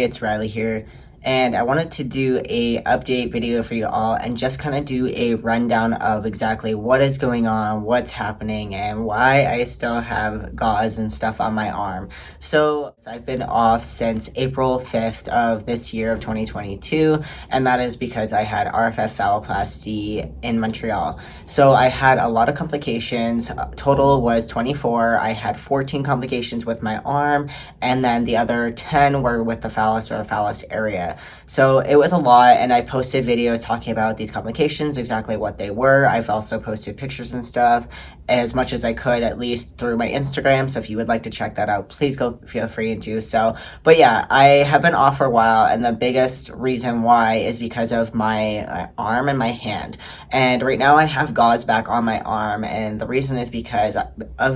it's Riley here, and I wanted to do a update video for you all and just kind of do a rundown of exactly what is going on, what's happening, and why I still have gauze and stuff on my arm. So I've been off since April 5th of this year of 2022, and that is because I had RFF phalloplasty in Montreal. So I had a lot of complications. Total was 24. I had 14 complications with my arm, and then the other 10 were with the phallus or phallus area. So it was a lot, and I posted videos talking about these complications, exactly what they were. I've also posted pictures and stuff as much as I could, at least through my Instagram. So if you would like to check that out, please go feel free to do so. But yeah, I have been off for a while, and the biggest reason why is because of my arm and my hand. And right now I have gauze back on my arm, and the reason is because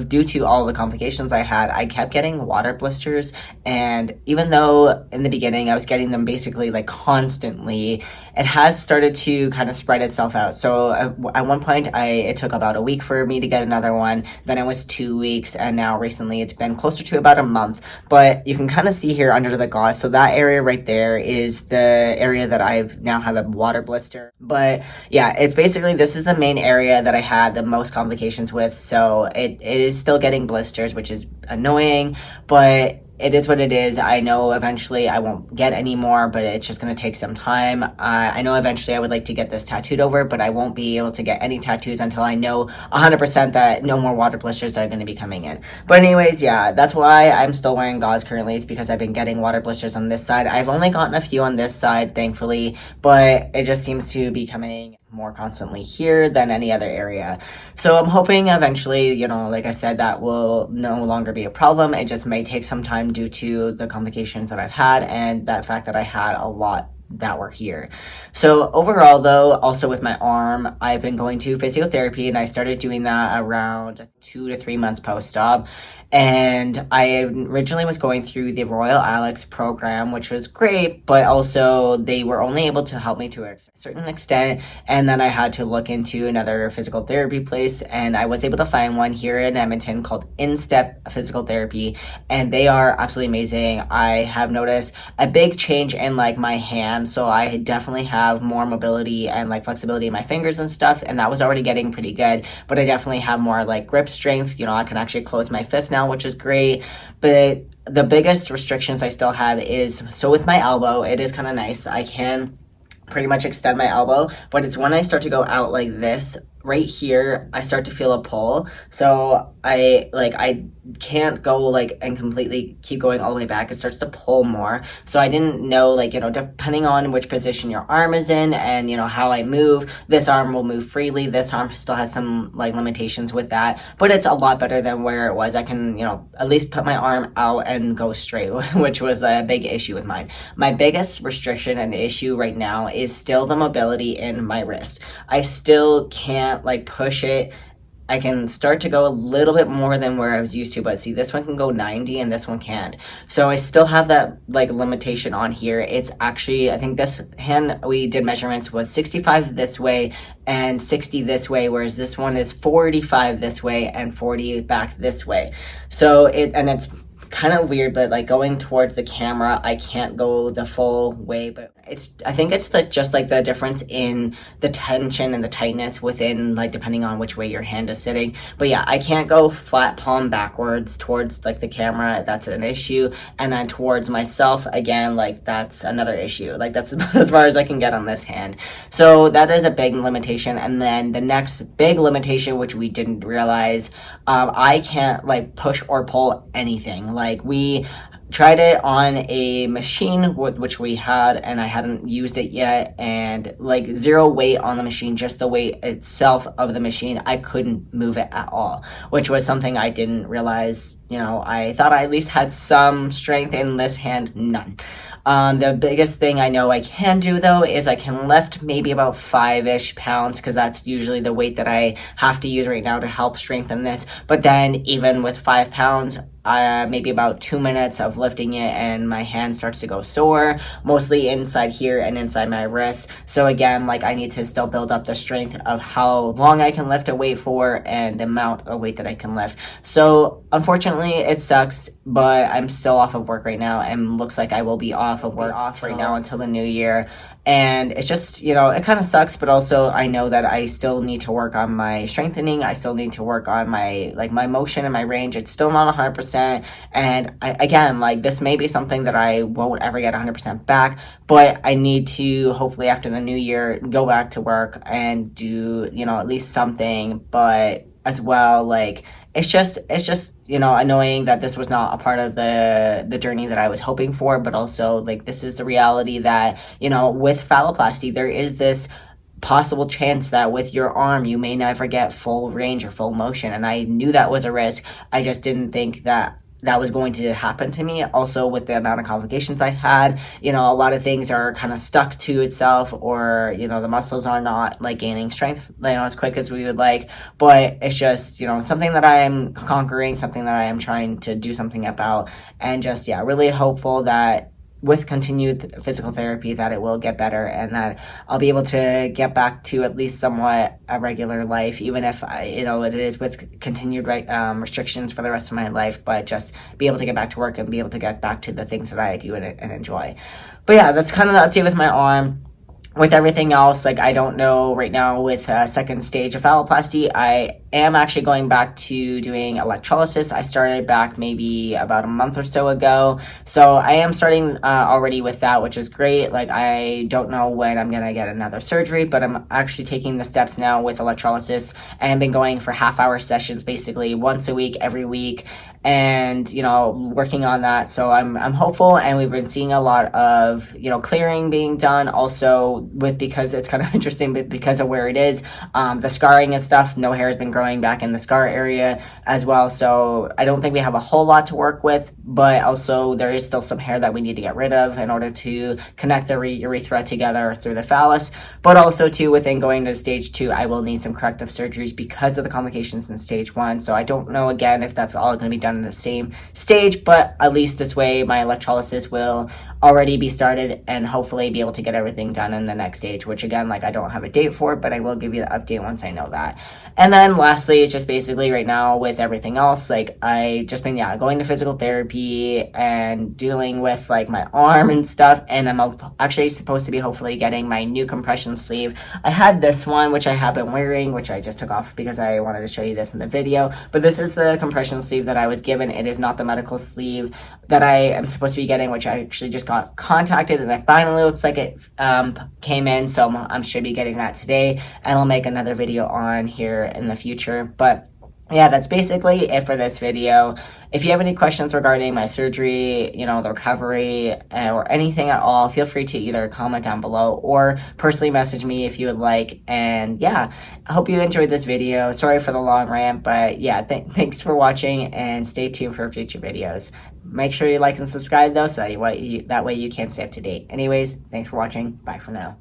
due to all the complications I had, I kept getting water blisters. And even though in the beginning I was getting them basically like constantly, it has started to kind of spread itself out. So at one point it took about a week for me to get another one, then it was 2 weeks, and now recently it's been closer to about a month. But you can kind of see here under the gauze, so that area right there is the area that I've now have a water blister. But yeah, it's basically, this is the main area that I had the most complications with, so it is still getting blisters, which is annoying, but it is what it is. I know eventually I won't get any more, but it's just going to take some time. I know eventually I would like to get this tattooed over, but I won't be able to get any tattoos until I know 100% that no more water blisters are going to be coming in. But anyways, yeah, that's why I'm still wearing gauze currently, is because I've been getting water blisters on this side. I've only gotten a few on this side, thankfully, but it just seems to be coming more constantly here than any other area. So I'm hoping eventually, like I said, that will no longer be a problem. It just may take some time due to the complications that I've had and that fact that I had a lot that were here. So overall though, also with my arm, I've been going to physiotherapy, and I started doing that around 2 to 3 months post-op. And I originally was going through the Royal Alex program, which was great, but also they were only able to help me to a certain extent. And then I had to look into another physical therapy place, and I was able to find one here in Edmonton called In-Step Physical Therapy, and they are absolutely amazing. I have noticed a big change in like my hand, so I definitely have more mobility and like flexibility in my fingers and stuff, and that was already getting pretty good, but I definitely have more like grip strength. I can actually close my fist now, which is great. But the biggest restrictions I still have is, so with my elbow, it is kind of nice. I can pretty much extend my elbow, but it's when I start to go out like this, right here, I start to feel a pull. So I can't go like and completely keep going all the way back. It starts to pull more. So I didn't know, depending on which position your arm is in and how I move, this arm will move freely. This arm still has some limitations with that, but it's a lot better than where it was. I can at least put my arm out and go straight, which was a big issue with mine. My biggest restriction and issue right now is still the mobility in my wrist. I still can't push it. I can start to go a little bit more than where I was used to, but see, this one can go 90 and this one can't. So I still have that limitation on here. It's actually, I think this hand we did measurements was 65 this way and 60 this way, whereas this one is 45 this way and 40 back this way. So it's kind of weird, but going towards the camera, I can't go the full way, but I think it's just the difference in the tension and the tightness within depending on which way your hand is sitting. But yeah, I can't go flat palm backwards towards the camera. That's an issue. And then towards myself again, that's another issue. That's about as far as I can get on this hand. So that is a big limitation. And then the next big limitation, which we didn't realize, I can't push or pull anything. We tried it on a machine which we had, and I hadn't used it yet, and zero weight on the machine, just the weight itself of the machine, I couldn't move it at all, which was something I didn't realize. I thought I at least had some strength in this hand, none. The biggest thing I know I can do though is I can lift maybe about 5-ish pounds, because that's usually the weight that I have to use right now to help strengthen this. But then even with 5 pounds, maybe about 2 minutes of lifting it and my hand starts to go sore, mostly inside here and inside my wrist. So again, I need to still build up the strength of how long I can lift a weight for and the amount of weight that I can lift. So unfortunately it sucks, but I'm still off of work right now and looks like I will be off off of work off right now until the new year. And it's just, you know, it kind of sucks, but also I know that I still need to work on my strengthening. I still need to work on my, like, my motion and my range. It's still not 100%. And again, like, this may be something that I won't ever get 100% back, but I need to hopefully after the new year go back to work and do, you know, at least something. But as well, like, it's just, you know, annoying that this was not a part of the journey that I was hoping for, but also, like, this is the reality that, you know, with phalloplasty, there is this possible chance that with your arm you may never get full range or full motion, and I knew that was a risk. I just didn't think that was going to happen to me. Also, with the amount of complications I had, you know, a lot of things are kind of stuck to itself, or, you know, the muscles are not, like, gaining strength, you know, as quick as we would like. But it's just, you know, something that I am conquering, something that I am trying to do something about, and just, yeah, really hopeful that with continued physical therapy that it will get better, and that I'll be able to get back to at least somewhat a regular life, even if you know, it is with continued restrictions for the rest of my life, but just be able to get back to work and be able to get back to the things that I do and enjoy. But yeah, that's kind of the update with my arm. With everything else, like, I don't know right now with second stage of phalloplasty. I am actually going back to doing electrolysis. I started back maybe about a month or so ago. So I am starting already with that, which is great. Like, I don't know when I'm going to get another surgery, but I'm actually taking the steps now with electrolysis, and I've been going for half-hour sessions basically once a week, every week, and, you know, working on that. So I'm hopeful, and we've been seeing a lot of, you know, clearing being done also, with, because it's kind of interesting, but because of where it is, the scarring and stuff, no hair has been growing back in the scar area as well. So I don't think we have a whole lot to work with, but also there is still some hair that we need to get rid of in order to connect the urethra together through the phallus. But also too, within going to stage 2, I will need some corrective surgeries because of the complications in stage 1. So I don't know again if that's all going to be done in the same stage, but at least this way my electrolysis will already be started, and hopefully be able to get everything done in the next stage, which again, like, I don't have a date for, but I will give you the update once I know that. And then lastly, it's just basically right now with everything else, like, I just been, yeah, going to physical therapy and dealing with, like, my arm and stuff, and I'm actually supposed to be hopefully getting my new compression sleeve. I had this one, which I have been wearing, which I just took off because I wanted to show you this in the video, but this is the compression sleeve that I was given. It is not the medical sleeve that I am supposed to be getting, which I actually just got contacted, and it finally looks like it came in, so I'm should be getting that today, and I'll make another video on here in the future. But yeah, that's basically it for this video. If you have any questions regarding my surgery, you know, the recovery, or anything at all, feel free to either comment down below or personally message me if you would like. And yeah, I hope you enjoyed this video. Sorry for the long rant, but yeah, thanks for watching, and stay tuned for future videos. Make sure you like and subscribe though, so that way you can stay up to date. Anyways, thanks for watching. Bye for now.